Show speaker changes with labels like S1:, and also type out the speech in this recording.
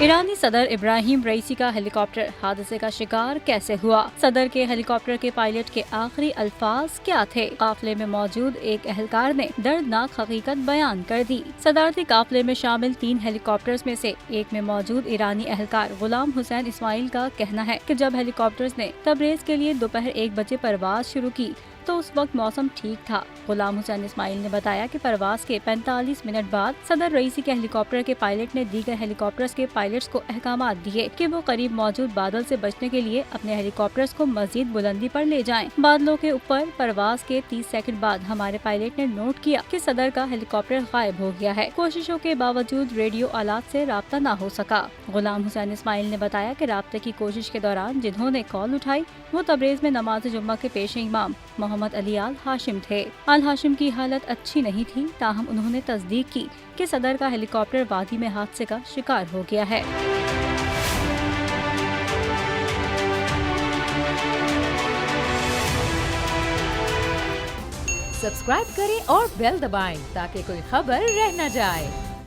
S1: ईरानी सदर इब्राहिम रईसी का हेलीकॉप्टर हादसे का शिकार कैसे हुआ? सदर के हेलीकॉप्टर के पायलट के आखिरी अल्फाज क्या थे? काफिले में मौजूद एक एहलकार ने दर्दनाक हकीकत बयान कर दी। सदारती काफिले में शामिल 3 हेलीकॉप्टर्स में से एक में मौजूद ईरानी एहलकार गुलाम हुसैन इस्माइल का कहना है कि जब हेलीकॉप्टर्स ने तबरेज के लिए दोपहर 1 बजे परवाज शुरू की तो उस वक्त मौसम ठीक था। गुलाम हुसैन इस्माइल ने बताया कि परवाज के 45 मिनट बाद सदर रईसी के हेलीकॉप्टर के पायलट ने दीगर हेलीकॉप्टर्स के पायलट्स को अहकामात दिए कि वो करीब मौजूद बादल से बचने के लिए अपने हेलीकॉप्टर्स को मजीद बुलंदी पर ले जाएं। बादलों के ऊपर परवाज के 30 सेकंड बाद हमारे पायलट ने नोट किया कि सदर का हेलीकॉप्टर गायब हो गया है। कोशिशों के बावजूद रेडियो आलात से राब्ता न हो सका। गुलाम हुसैन इस्माइल ने बताया कि राब्ते की कोशिश के दौरान जिन्होंने कॉल उठाई वो तबरेज में नमाज जुम्मा के पेश इमाम मोहम्मद अली आल हाशिम थे। आल हाशिम की हालत अच्छी नहीं थी, ताहम उन्होंने तस्दीक की कि सदर का हेलीकॉप्टर वादी में हादसे का शिकार हो गया है।
S2: सब्सक्राइब करें और बेल दबाएं ताकि कोई खबर रह न जाए।